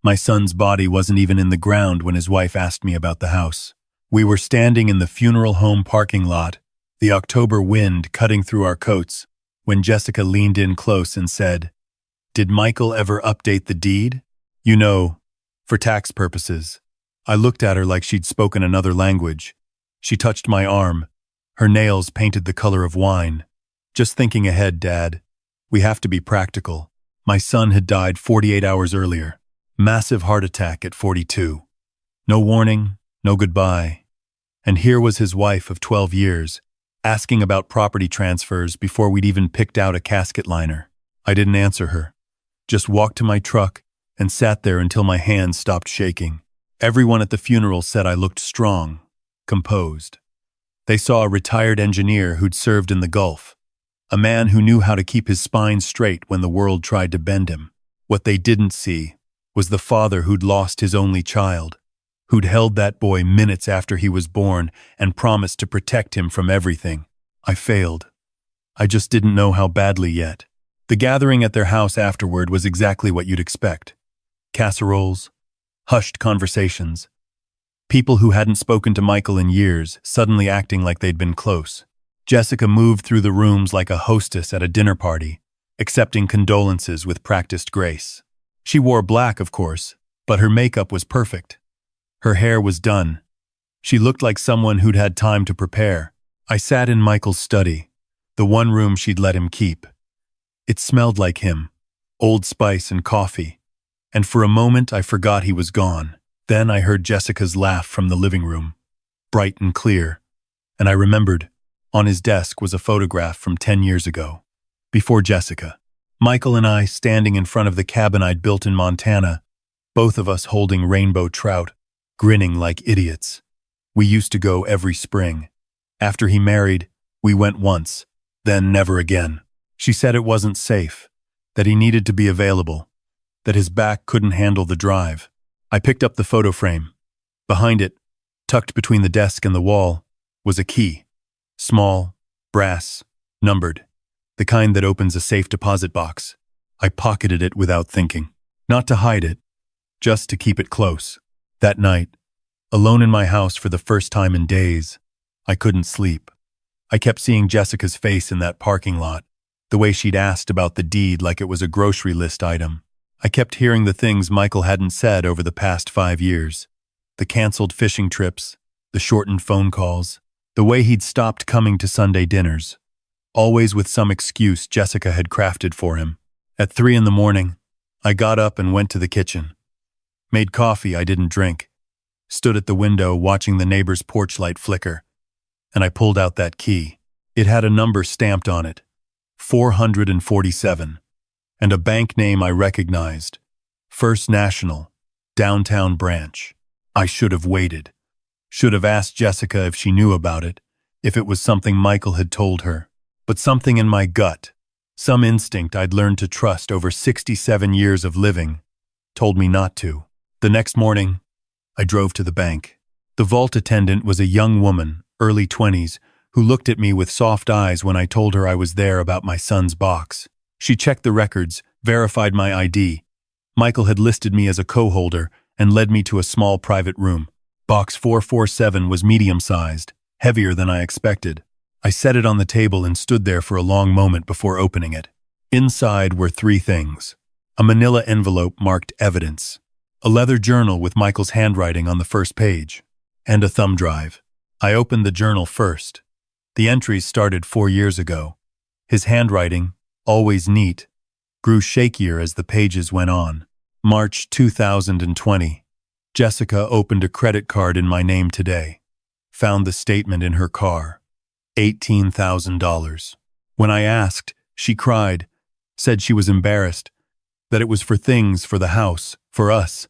My son's body wasn't even in the ground when his wife asked me about the house. We were standing in the funeral home parking lot, the October wind cutting through our coats, when Jessica leaned in close and said, "Did Michael ever update the deed? You know, for tax purposes." I looked at her like she'd spoken another language. She touched my arm. Her nails painted the color of wine. "Just thinking ahead, Dad. We have to be practical. My son had died 48 hours earlier. Massive heart attack at 42. No warning, no goodbye. And here was his wife of 12 years, asking about property transfers before we'd even picked out a casket liner. I didn't answer her. Just walked to my truck and sat there until my hands stopped shaking. Everyone at the funeral said I looked strong, composed. They saw a retired engineer who'd served in the Gulf, a man who knew how to keep his spine straight when the world tried to bend him. What they didn't see was the father who'd lost his only child, who'd held that boy minutes after he was born and promised to protect him from everything. I failed. I just didn't know how badly yet. The gathering at their house afterward was exactly what you'd expect. Casseroles, hushed conversations. People who hadn't spoken to Michael in years suddenly acting like they'd been close. Jessica moved through the rooms like a hostess at a dinner party, accepting condolences with practiced grace. She wore black, of course, but her makeup was perfect. Her hair was done. She looked like someone who'd had time to prepare. I sat in Michael's study, the one room she'd let him keep. It smelled like him, Old Spice and coffee, and for a moment I forgot he was gone. Then I heard Jessica's laugh from the living room, bright and clear, and I remembered, on his desk was a photograph from 10 years ago, before Jessica. Michael and I standing in front of the cabin I'd built in Montana, both of us holding rainbow trout, grinning like idiots. We used to go every spring. After he married, we went once, then never again. She said it wasn't safe, that he needed to be available, that his back couldn't handle the drive. I picked up the photo frame. Behind it, tucked between the desk and the wall, was a key. Small, brass, numbered, the kind that opens a safe deposit box. I pocketed it without thinking. Not to hide it, just to keep it close. That night, alone in my house for the first time in days, I couldn't sleep. I kept seeing Jessica's face in that parking lot, the way she'd asked about the deed like it was a grocery list item. I kept hearing the things Michael hadn't said over the past 5 years. The canceled fishing trips, the shortened phone calls, the way he'd stopped coming to Sunday dinners, always with some excuse Jessica had crafted for him. At 3 a.m, I got up and went to the kitchen. Made coffee I didn't drink. Stood at the window watching the neighbor's porch light flicker. And I pulled out that key. It had a number stamped on it, 447, and a bank name I recognized, First National, Downtown Branch. I should have waited. Should have asked Jessica if she knew about it, if it was something Michael had told her. But something in my gut, some instinct I'd learned to trust over 67 years of living, told me not to. The next morning, I drove to the bank. The vault attendant was a young woman, early 20s, who looked at me with soft eyes when I told her I was there about my son's box. She checked the records, verified my ID. Michael had listed me as a co-holder and led me to a small private room. Box 447 was medium-sized, heavier than I expected. I set it on the table and stood there for a long moment before opening it. Inside were 3 things. A manila envelope marked evidence, a leather journal with Michael's handwriting on the first page, and a thumb drive. I opened the journal first. The entries started 4 years ago. His handwriting, always neat, grew shakier as the pages went on. March 2020. Jessica opened a credit card in my name today. Found the statement in her car. $18,000. When I asked, she cried, said she was embarrassed, that it was for things for the house, for us.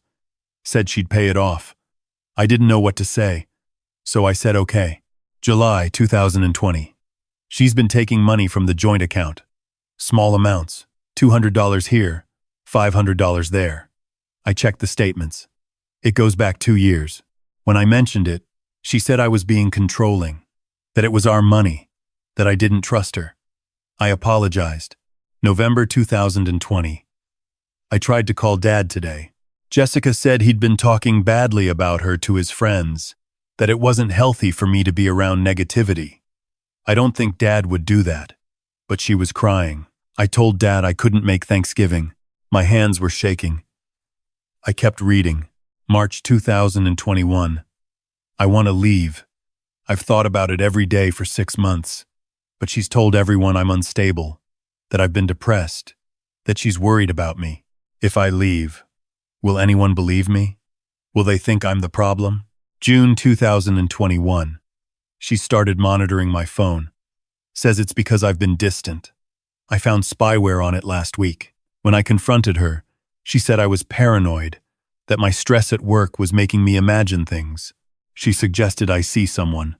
Said she'd pay it off. I didn't know what to say, so I said okay. July 2020. She's been taking money from the joint account. Small amounts, $200 here, $500 there. I checked the statements. It goes back 2 years. When I mentioned it, she said I was being controlling, that it was our money, that I didn't trust her. I apologized. November 2020. I tried to call Dad today. Jessica said he'd been talking badly about her to his friends, that it wasn't healthy for me to be around negativity. I don't think Dad would do that. But she was crying. I told Dad I couldn't make Thanksgiving. My hands were shaking. I kept reading. March 2021. I want to leave. I've thought about it every day for 6 months. But she's told everyone I'm unstable, that I've been depressed, that she's worried about me. If I leave, will anyone believe me? Will they think I'm the problem? June 2021. She started monitoring my phone. Says it's because I've been distant. I found spyware on it last week. When I confronted her, she said I was paranoid, that my stress at work was making me imagine things. She suggested I see someone.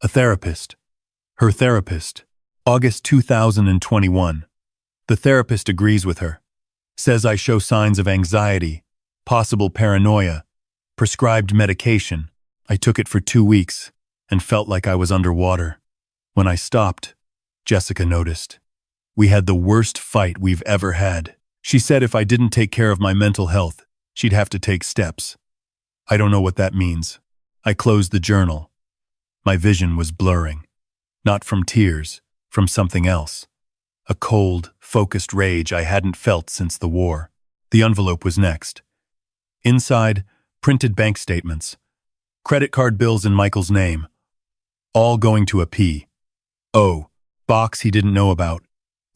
A therapist. Her therapist. August 2021. The therapist agrees with her. Says I show signs of anxiety, possible paranoia, prescribed medication. I took it for 2 weeks and felt like I was underwater. When I stopped, Jessica noticed. We had the worst fight we've ever had. She said if I didn't take care of my mental health, she'd have to take steps. I don't know what that means. I closed the journal. My vision was blurring. Not from tears, from something else. A cold, focused rage I hadn't felt since the war. The envelope was next. Inside, printed bank statements. Credit card bills in Michael's name. All going to a P.O. box he didn't know about.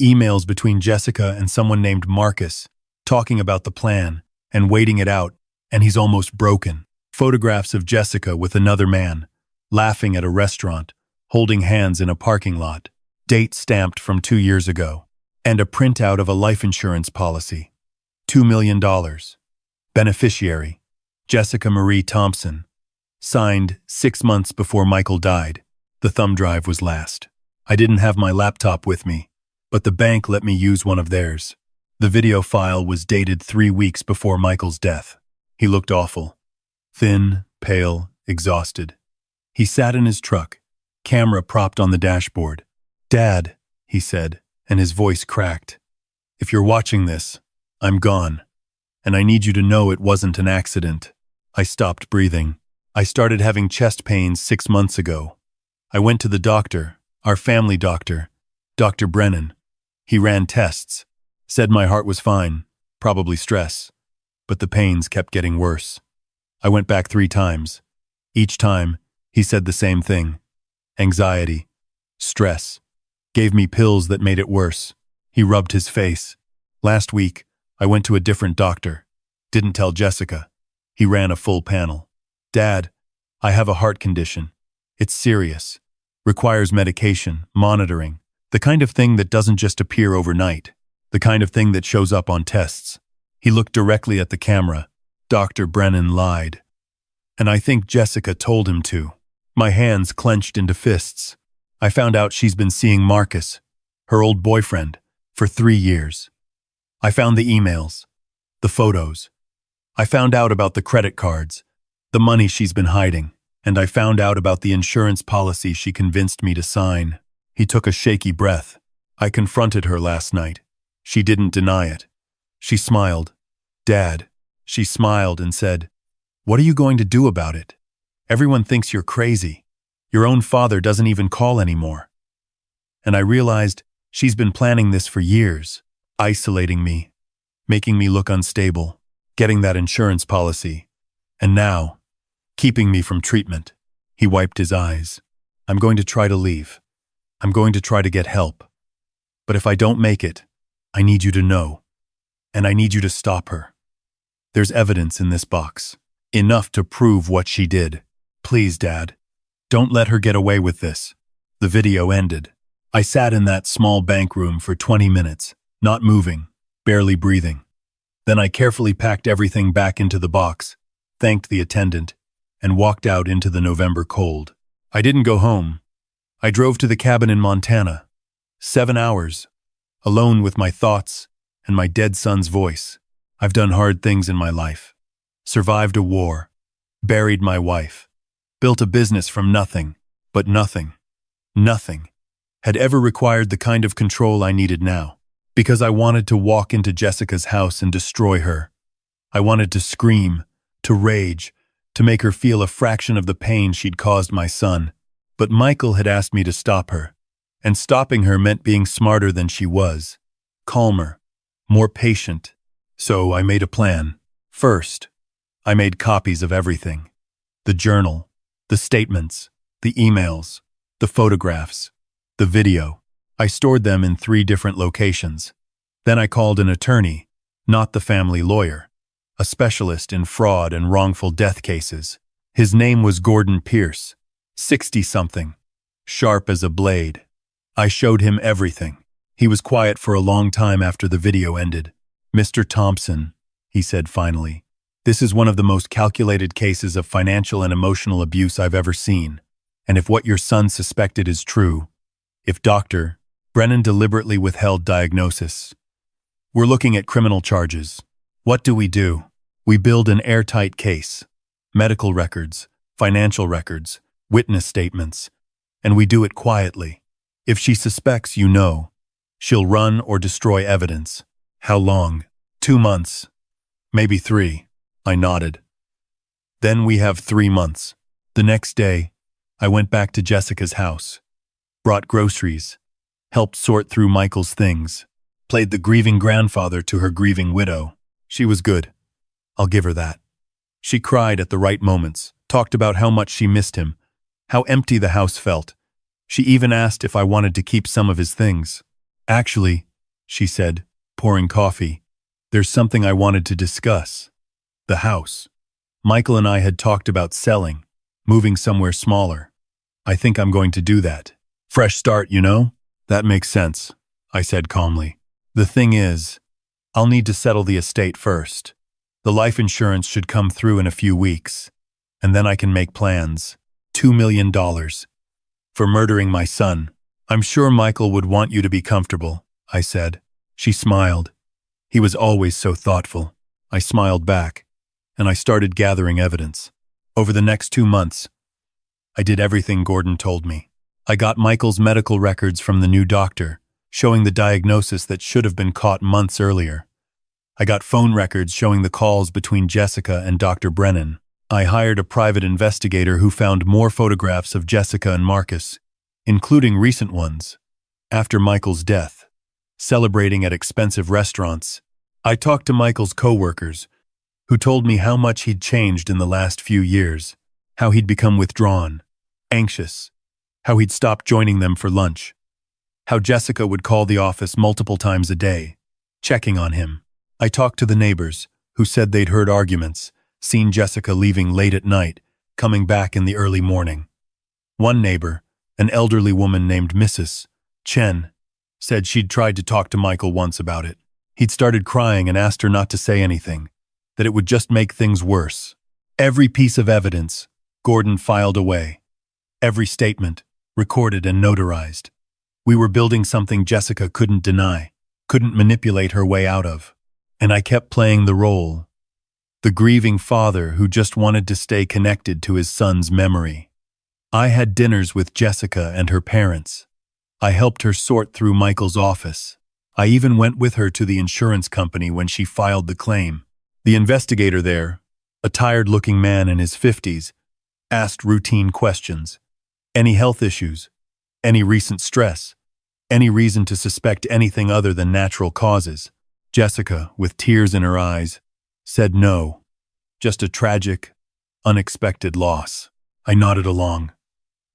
Emails between Jessica and someone named Marcus, talking about the plan and waiting it out, and he's almost broken. Photographs of Jessica with another man, laughing at a restaurant, holding hands in a parking lot. Date stamped from 2 years ago. And a printout of a life insurance policy. $2 million. Beneficiary, Jessica Marie Thompson. Signed 6 months before Michael died. The thumb drive was last. I didn't have my laptop with me, but the bank let me use one of theirs. The video file was dated 3 weeks before Michael's death. He looked awful. Thin, pale, exhausted. He sat in his truck, camera propped on the dashboard. "Dad," he said, and his voice cracked. "If you're watching this, I'm gone. And I need you to know it wasn't an accident." I stopped breathing. I started having chest pains 6 months ago. I went to the doctor, our family doctor, Dr. Brennan. He ran tests, said my heart was fine, probably stress. But the pains kept getting worse. I went back 3 times. Each time, he said the same thing. Anxiety. Stress. Gave me pills that made it worse. He rubbed his face. Last week, I went to a different doctor. Didn't tell Jessica. He ran a full panel. "Dad, I have a heart condition. It's serious. Requires medication, monitoring. The kind of thing that doesn't just appear overnight. The kind of thing that shows up on tests." He looked directly at the camera. Dr. Brennan lied. And I think Jessica told him to. My hands clenched into fists. I found out she's been seeing Marcus, her old boyfriend, for 3 years. I found the emails, the photos. I found out about the credit cards, the money she's been hiding, and I found out about the insurance policy she convinced me to sign. He took a shaky breath. I confronted her last night. She didn't deny it. She smiled. "Dad," she smiled and said, "What are you going to do about it? Everyone thinks you're crazy. Your own father doesn't even call anymore." And I realized she's been planning this for years, isolating me, making me look unstable, getting that insurance policy, and now, keeping me from treatment. He wiped his eyes. "I'm going to try to leave. I'm going to try to get help. But if I don't make it, I need you to know. And I need you to stop her. There's evidence in this box. Enough to prove what she did. Please, Dad. Don't let her get away with this." The video ended. I sat in that small bank room for 20 minutes, not moving, barely breathing. Then I carefully packed everything back into the box, thanked the attendant, and walked out into the November cold. I didn't go home. I drove to the cabin in Montana. 7 hours, alone with my thoughts and my dead son's voice. I've done hard things in my life. Survived a war. Buried my wife. Built a business from nothing, but nothing had ever required the kind of control I needed now, because I wanted to walk into Jessica's house and destroy her. I wanted to scream, to rage, to make her feel a fraction of the pain she'd caused my son. But Michael had asked me to stop her, and stopping her meant being smarter than she was, calmer, more patient. So I made a plan. First, I made copies of everything. The journal, the statements, the emails, the photographs, the video. I stored them in 3 different locations. Then I called an attorney, not the family lawyer, a specialist in fraud and wrongful death cases. His name was Gordon Pierce, 60-something, sharp as a blade. I showed him everything. He was quiet for a long time after the video ended. "Mr. Thompson," he said finally, "this is one of the most calculated cases of financial and emotional abuse I've ever seen. And if what your son suspected is true, if Dr. Brennan deliberately withheld diagnosis, we're looking at criminal charges. What do? We build an airtight case, medical records, financial records, witness statements, and we do it quietly. If she suspects, she'll run or destroy evidence. How long? 2 months. Maybe 3. I nodded. Then we have 3 months. The next day, I went back to Jessica's house, brought groceries, helped sort through Michael's things, played the grieving grandfather to her grieving widow. She was good. I'll give her that. She cried at the right moments, talked about how much she missed him, how empty the house felt. She even asked if I wanted to keep some of his things. "Actually," she said, pouring coffee, "there's something I wanted to discuss. The house. Michael and I had talked about selling, moving somewhere smaller. I think I'm going to do that. Fresh start, That makes sense," I said calmly. "The thing is, I'll need to settle the estate first. The life insurance should come through in a few weeks, and then I can make plans. $2 million. For murdering my son. I'm sure Michael would want you to be comfortable," I said. She smiled. He was always so thoughtful. I smiled back, and I started gathering evidence. Over the next 2 months, I did everything Gordon told me. I got Michael's medical records from the new doctor, showing the diagnosis that should have been caught months earlier. I got phone records showing the calls between Jessica and Dr. Brennan. I hired a private investigator who found more photographs of Jessica and Marcus, including recent ones, after Michael's death, celebrating at expensive restaurants. I talked to Michael's co-workers, who told me how much he'd changed in the last few years, how he'd become withdrawn, anxious, how he'd stopped joining them for lunch, how Jessica would call the office multiple times a day, checking on him. I talked to the neighbors, who said they'd heard arguments, seen Jessica leaving late at night, coming back in the early morning. One neighbor, an elderly woman named Mrs. Chen, said she'd tried to talk to Michael once about it. He'd started crying and asked her not to say anything, that it would just make things worse. Every piece of evidence, Gordon filed away. Every statement, recorded and notarized. We were building something Jessica couldn't deny, couldn't manipulate her way out of. And I kept playing the role. The grieving father who just wanted to stay connected to his son's memory. I had dinners with Jessica and her parents. I helped her sort through Michael's office. I even went with her to the insurance company when she filed the claim. The investigator there, a tired-looking man in his 50s, asked routine questions. Any health issues? Any recent stress? Any reason to suspect anything other than natural causes? Jessica, with tears in her eyes, said no. Just a tragic, unexpected loss. I nodded along,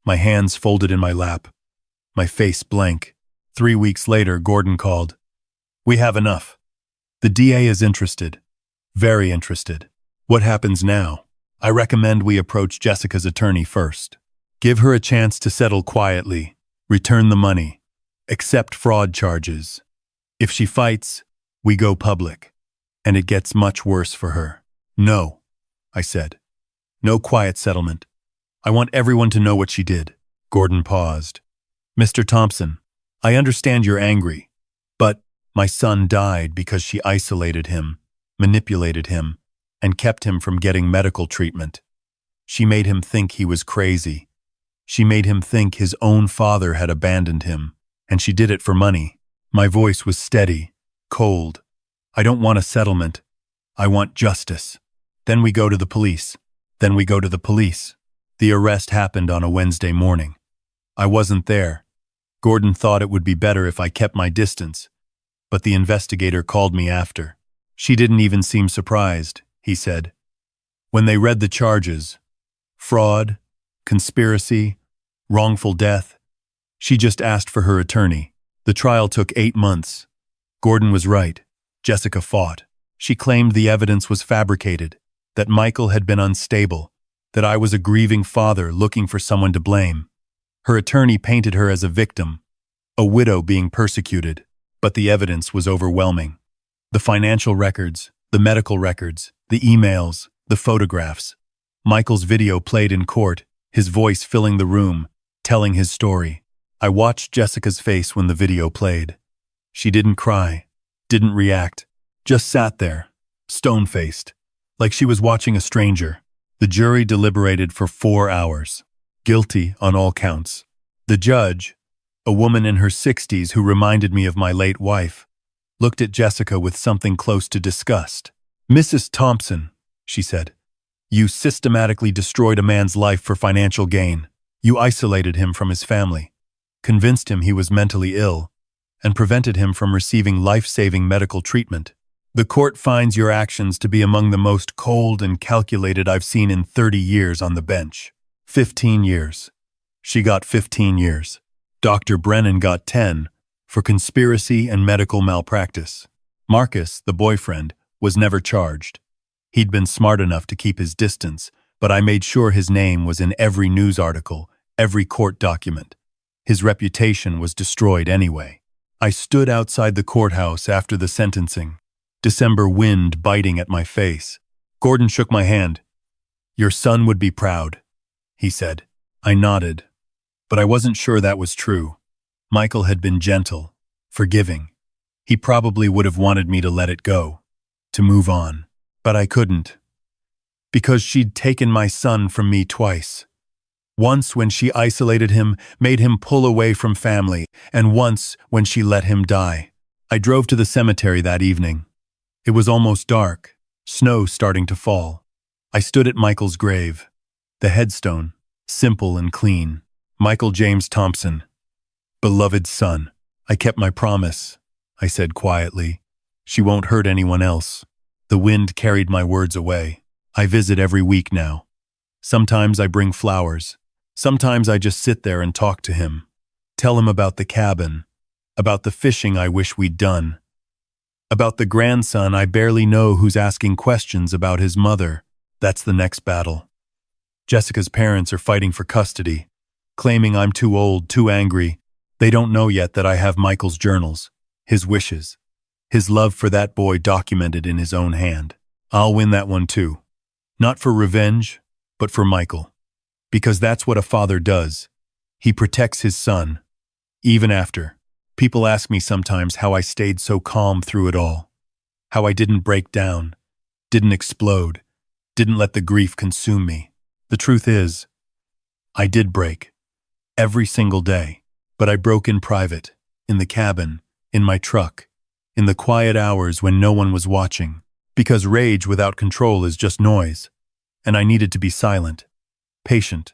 my hands folded in my lap, my face blank. 3 weeks later, Gordon called. "We have enough. The DA is interested. Very interested. What happens now? I recommend we approach Jessica's attorney first. Give her a chance to settle quietly, return the money, accept fraud charges. If she fights, we go public, and it gets much worse for her." "No," I said. "No quiet settlement. I want everyone to know what she did." Gordon paused. "Mr. Thompson, I understand you're angry, but my son died because she isolated him, manipulated him, and kept him from getting medical treatment. She made him think he was crazy. She made him think his own father had abandoned him, and she did it for money." My voice was steady, cold. "I don't want a settlement. I want justice. Then we go to the police. Then we go to the police. The arrest happened on a Wednesday morning. I wasn't there. Gordon thought it would be better if I kept my distance, but the investigator called me after. She didn't even seem surprised, he said. When they read the charges, fraud, conspiracy, wrongful death, she just asked for her attorney. The trial took 8 months. Gordon was right. Jessica fought. She claimed the evidence was fabricated, that Michael had been unstable, that I was a grieving father looking for someone to blame. Her attorney painted her as a victim, a widow being persecuted, but the evidence was overwhelming. The financial records, the medical records, the emails, the photographs. Michael's video played in court, his voice filling the room, telling his story. I watched Jessica's face when the video played. She didn't cry, didn't react, just sat there, stone-faced, like she was watching a stranger. The jury deliberated for 4 hours. Guilty on all counts. The judge, a woman in her 60s who reminded me of my late wife, looked at Jessica with something close to disgust. "Mrs. Thompson," she said, "you systematically destroyed a man's life for financial gain. You isolated him from his family, convinced him he was mentally ill, and prevented him from receiving life-saving medical treatment. The court finds your actions to be among the most cold and calculated I've seen in 30 years on the bench. 15 years. She got 15 years. Dr. Brennan got 10 for conspiracy and medical malpractice. Marcus, the boyfriend, was never charged. He'd been smart enough to keep his distance, but I made sure his name was in every news article, every court document. His reputation was destroyed anyway. I stood outside the courthouse after the sentencing, December wind biting at my face. Gordon shook my hand. "Your son would be proud," he said. I nodded, but I wasn't sure that was true. Michael had been gentle, forgiving. He probably would have wanted me to let it go, to move on, but I couldn't. Because she'd taken my son from me twice. Once when she isolated him, made him pull away from family, and once when she let him die. I drove to the cemetery that evening. It was almost dark, snow starting to fall. I stood at Michael's grave. The headstone, simple and clean. Michael James Thompson. Beloved son. I kept my promise, I said quietly. She won't hurt anyone else. The wind carried my words away. I visit every week now. Sometimes I bring flowers. Sometimes I just sit there and talk to him. Tell him about the cabin, about the fishing I wish we'd done, about the grandson I barely know who's asking questions about his mother. That's the next battle. Jessica's parents are fighting for custody, claiming I'm too old, too angry. They don't know yet that I have Michael's journals, his wishes, his love for that boy documented in his own hand. I'll win that one too. Not for revenge, but for Michael. Because that's what a father does. He protects his son. Even after. People ask me sometimes how I stayed so calm through it all. How I didn't break down, didn't explode, didn't let the grief consume me. The truth is, I did break. Every single day. But I broke in private, in the cabin, in my truck, in the quiet hours when no one was watching. Because rage without control is just noise. And I needed to be silent, patient,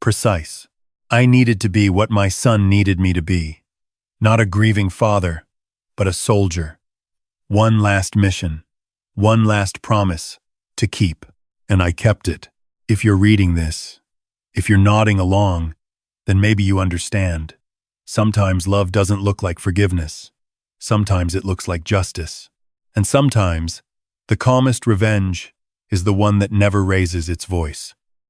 precise. I needed to be what my son needed me to be. Not a grieving father, but a soldier. One last mission, one last promise to keep. And I kept it. If you're reading this, if you're nodding along, then maybe you understand. Sometimes love doesn't look like forgiveness. Sometimes it looks like justice. And sometimes the calmest revenge is the one that never raises its voice.